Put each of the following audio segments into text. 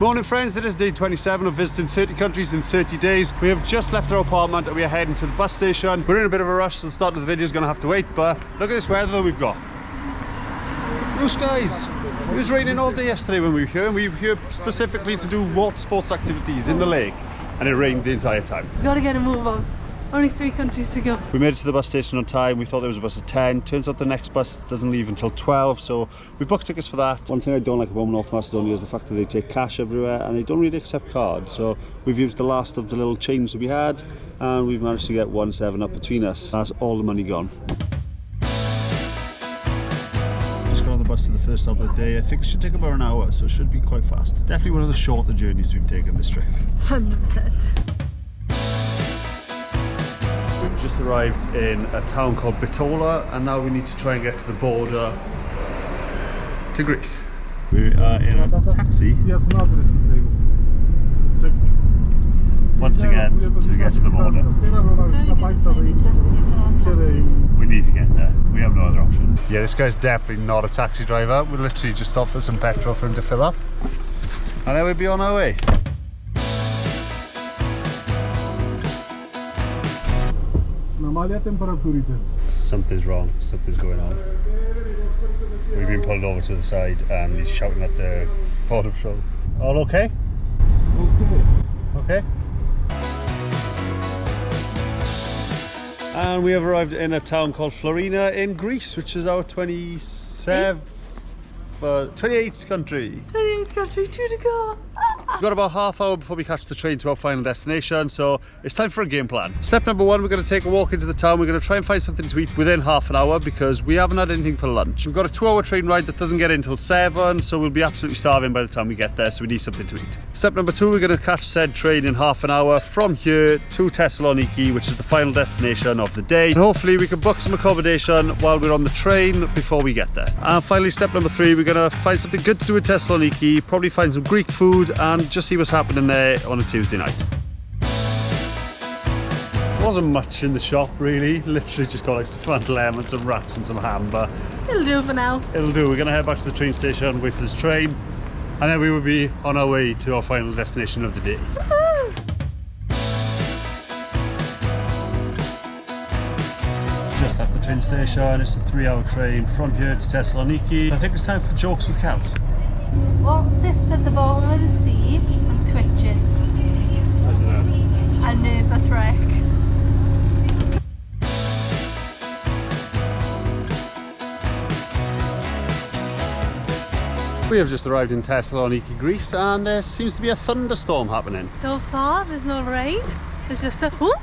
Morning friends, it is day 27 of visiting 30 countries in 30 days. We have just left our apartment and we are heading to the bus station. We're in a bit of a rush, so the start of the video is going to have to wait, but look at this weather that we've got. Blue skies. It was raining all day yesterday when we were here, and we were here specifically to do water sports activities in the lake, and it rained the entire time. We gotta get a move on. Only 3 countries to go. We made it to the bus station on time. We thought there was a bus at 10. Turns out the next bus doesn't leave until 12, so we booked tickets for that. One thing I don't like about North Macedonia is the fact that they take cash everywhere and they don't really accept cards. So we've used the last of the little change that we had, and we've managed to get 1 7-up between us. That's all the money gone. Just got on the bus to the first stop of the day. I think it should take about an hour, so it should be quite fast. Definitely one of the shorter journeys we've taken this trip. 100%. We've just arrived in a town called Bitola, and now we need to try and get to the border to Greece. We are in a taxi once again to get to the border. We need to get there. We have no other option. Yeah, this guy's definitely not a taxi driver. We literally just stopped for some petrol for him to fill up, and then we'll be on our way. Something's wrong, something's going on. We've been pulled over to the side and he's shouting at the border patrol. All okay? Okay. And we have arrived in a town called Florina in Greece, which is our 28th country. 28th country, 2 to go. We've got about half hour before we catch the train to our final destination, so it's time for a game plan. Step number 1, we're going to take a walk into the town. We're going to try and find something to eat within half an hour because we haven't had anything for lunch. We've got a 2-hour train ride that doesn't get in until 7, so we'll be absolutely starving by the time we get there, so we need something to eat. Step number 2, we're going to catch said train in half an hour from here to Thessaloniki, which is the final destination of the day. And hopefully we can book some accommodation while we're on the train before we get there. And finally, step number 3, we're going to find something good to do in Thessaloniki, probably find some Greek food and just see what's happening there on a Tuesday night. There wasn't much in the shop really, literally just got like some fun lemons, some wraps and some ham, but It'll do for now. it'll do. We're going to head back to the train station, wait for this train, and then we will be on our way to our final destination of the day. Just left the train station. It's a 3-hour train from here to Thessaloniki. I think it's time for jokes with Kels. What sits at the bottom of the sea and twitches? I don't know. A nervous wreck. We have just arrived in Thessaloniki, Greece, and there seems to be a thunderstorm happening. So far, there's no rain. There's just a whoop.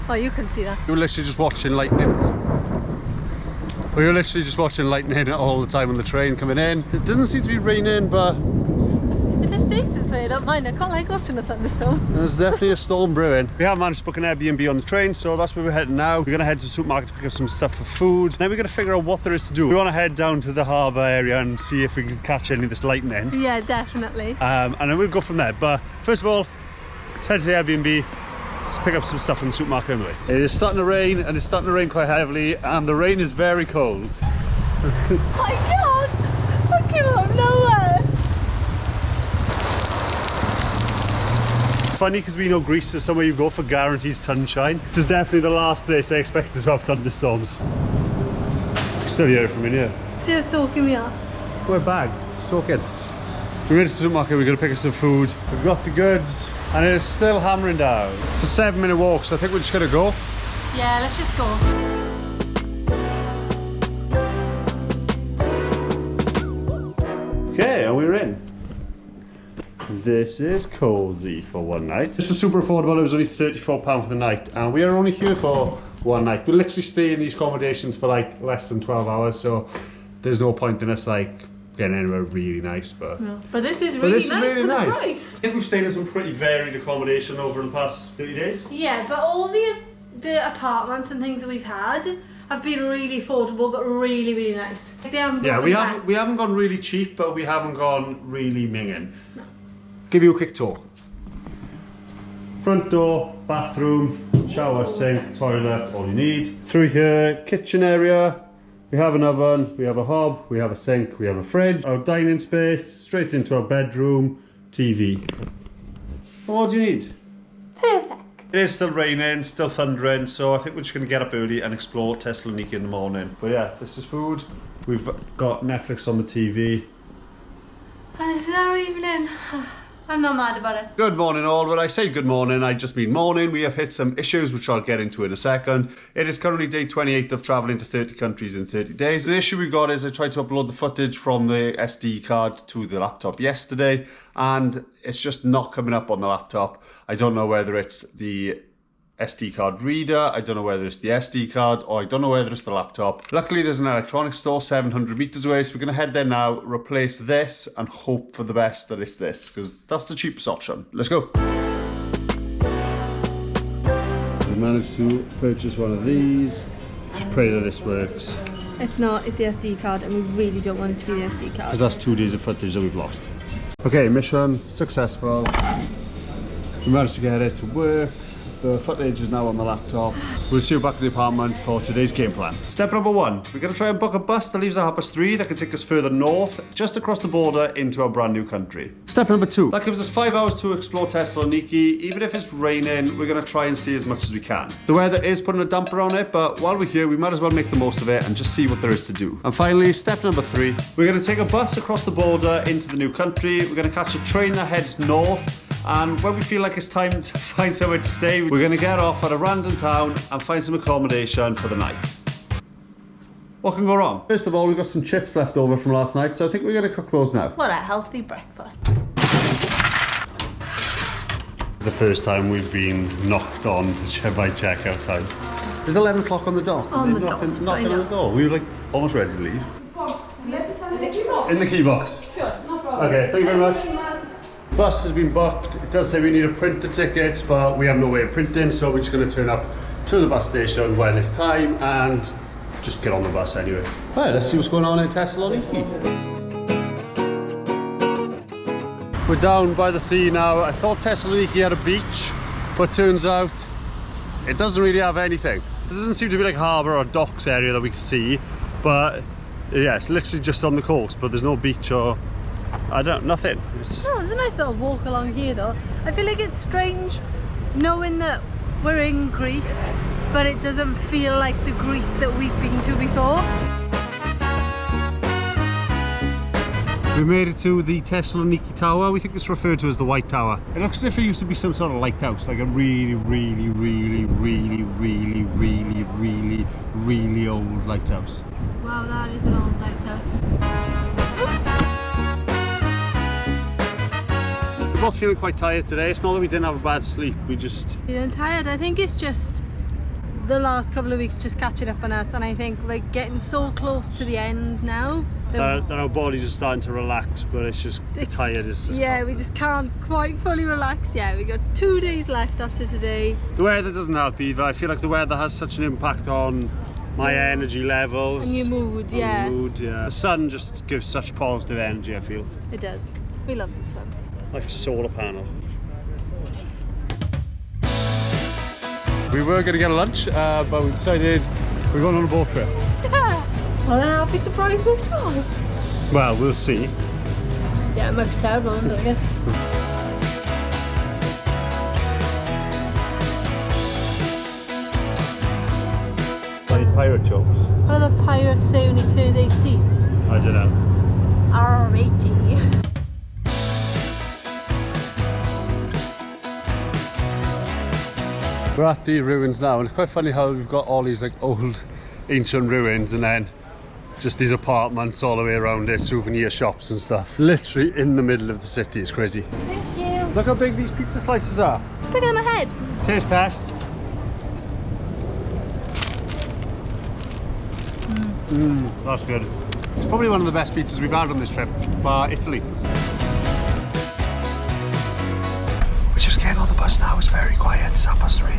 Oh, you can see that. We were literally just watching lightning. We were literally just watching lightning all the time on the train coming in. It doesn't seem to be raining, but If it sticks this way, I don't mind. I quite like watching a thunderstorm. there's definitely a storm brewing. We have managed to book an Airbnb on the train, so that's where we're heading now. We're going to head to the supermarket to pick up some stuff for food. Then we're going to figure out what there is to do. We want to head down to the harbour area and see if we can catch any of this lightning. Yeah, definitely. And then we'll go from there. But first of all, let's head to the Airbnb. Let's pick up some stuff from the supermarket on the way. It is starting to rain, and it's starting to rain quite heavily, and the rain is very cold. Oh my god! I came out of nowhere! It's funny because we know Greece is somewhere you go for guaranteed sunshine. This is definitely the last place I expected to have thunderstorms. You can still hear it from in here. See how soaking we are. We're bag, soak in. We went to the supermarket, we're going to pick up some food. We've got the goods, and it is still hammering down. It's a 7-minute walk, so I think we're just going to go. Yeah, let's just go. Okay, and we're in. This is cozy for one night. This is super affordable. It was only £34 for the night, and we are only here for one night. We literally stay in these accommodations for like less than 12 hours, so there's no point in us like getting anywhere really nice. But No. But this is really nice for the price. I think we've stayed in some pretty varied accommodation over the past 30 days. Yeah, but all the apartments and things that we've had have been really affordable, but really, really nice. Like they haven't Yeah, broken we bank. haven't gone really cheap, but we haven't gone really minging. No. Give you a quick tour. Front door, bathroom, shower, sink, toilet, all you need. Through here, kitchen area. We have an oven, we have a hob, we have a sink, we have a fridge. Our dining space, straight into our bedroom. TV. What do you need? Perfect. It is still raining, still thundering, so I think we're just going to get up early and explore Thessaloniki in the morning. But yeah, this is food. We've got Netflix on the TV. And this is our evening. I'm not mad about it. Good morning all. When I say good morning, I just mean morning. We have hit some issues which I'll get into in a second. It is currently day 28 of travelling to 30 countries in 30 days. The issue we've got is I tried to upload the footage from the SD card to the laptop yesterday and it's just not coming up on the laptop. I don't know whether it's the SD card reader, I don't know whether it's the SD card, or I don't know whether it's the laptop. Luckily there's an electronics store 700 metres away, so we're going to head there now, replace this and hope for the best that it's this, because that's the cheapest option. Let's go. We managed to purchase one of these. Just pray that this works. If not, it's the SD card and we really don't want it to be the SD card. Because that's 2 days of footage that we've lost. Okay, mission successful. We managed to get it to work. The footage is now on the laptop. We'll see you back at the apartment for today's game plan. Step number 1, we're going to try and book a bus that leaves at 3:30 that can take us further north, just across the border into our brand new country. Step number 2, that gives us 5 hours to explore Thessaloniki. Even if it's raining, we're going to try and see as much as we can. The weather is putting a damper on it, but while we're here, we might as well make the most of it and just see what there is to do. And finally, step number 3, we're going to take a bus across the border into the new country. We're going to catch a train that heads north. And when we feel like it's time to find somewhere to stay, we're going to get off at a random town and find some accommodation for the night. What can go wrong? First of all, we've got some chips left over from last night, so I think we're going to cook those now. What a healthy breakfast. The first time we've been knocked on by checkout time. It's 11 o'clock on the dot. On the dot, Knocking on the door. We were like almost ready to leave. In the key box? Sure, no problem. Okay, thank you very much. Bus has been booked. It does say we need to print the tickets, but we have no way of printing, so we're just going to turn up to the bus station when it's time and just get on the bus anyway. Right, let's see what's going on in Thessaloniki. We're down by the sea now. I thought Thessaloniki had a beach, but turns out it doesn't really have anything. This doesn't seem to be like harbour or docks area that we can see, but yeah, it's literally just on the coast, but there's no beach or nothing. There's a nice little walk along here though. I feel like it's strange knowing that we're in Greece, but it doesn't feel like the Greece that we've been to before. We made it to the Thessaloniki Tower. We think it's referred to as the White Tower. It looks as if it used to be some sort of lighthouse, like a really old lighthouse. Wow, that is an old lighthouse. We're both feeling quite tired today. It's not that we didn't have a bad sleep, we just... Feeling tired. I think it's just the last couple of weeks just catching up on us, and I think we're getting so close to the end now that our bodies are starting to relax, but it's just tired. It's just we just can't quite fully relax yet. We got 2 days left after today. The weather doesn't help either. I feel like the weather has such an impact on my energy levels. And your mood, yeah. The sun just gives such positive energy, I feel. It does. We love the sun. Like a solar panel. We were going to get a lunch, but we decided we're going on a boat trip. Yeah. What a happy surprise this was. Well, we'll see. Yeah, it might be terrible, I guess. Pirate jokes. What do the pirates say when he turned 18? I don't know. R-80. We're at the ruins now, and it's quite funny how we've got all these like old ancient ruins and then just these apartments all the way around it, souvenir shops and stuff. Literally in the middle of the city. It's crazy. Thank you. Look how big these pizza slices are. It's bigger than my head. Taste test. That's good. It's probably one of the best pizzas we've had on this trip, bar Italy. We're just getting on the bus now, it's very quiet, it's 3:30.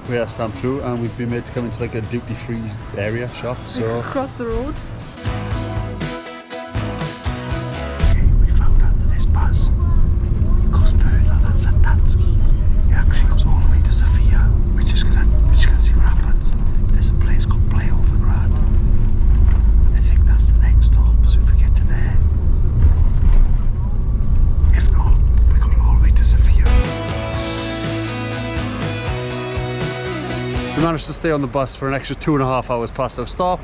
We are stamped through and we've been made to come into like a duty-free area shop, so... Across the road. We found out that this bus goes further than Sandanski. It actually goes all the way to Sofia. We're just gonna see what happens. There's a place called Playovergrad. I think that's the next stop, so if we get to there, managed to stay on the bus for an extra 2.5 hours past our stop.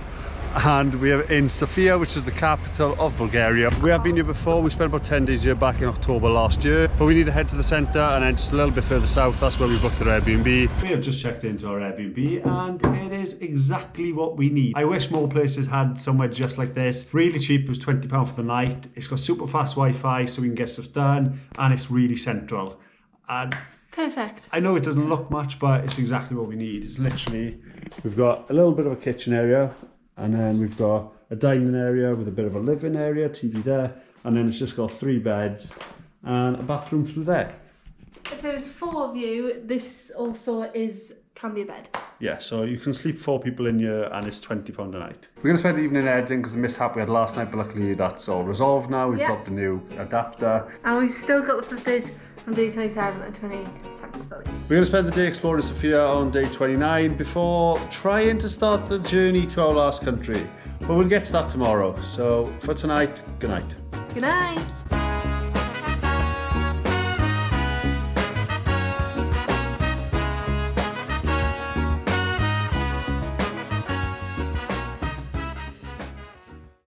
And we are in Sofia, which is the capital of Bulgaria. We have been here before. We spent about 10 days here back in October last year, but we need to head to the centre and then just a little bit further south. That's where we booked our Airbnb. We have just checked into our Airbnb and it is exactly what we need. I wish more places had somewhere just like this. Really cheap, it was £20 for the night. It's got super fast Wi-Fi so we can get stuff done, and it's really central. And perfect. I know it doesn't look much, but it's exactly what we need. It's literally, we've got a little bit of a kitchen area, and then we've got a dining area with a bit of a living area, TV there, and then it's just got 3 beds and a bathroom through there. If there's 4 of you, this also can be a bed. Yeah, so you can sleep 4 people in here and it's £20 a night. We're going to spend the evening editing because the mishap we had last night, but luckily that's all resolved now. We've got the new adapter. And we've still got the footage from day 27 and 28. We're going to spend the day exploring Sofia on day 29 before trying to start the journey to our last country. But we'll get to that tomorrow. So for tonight, good night. Good night.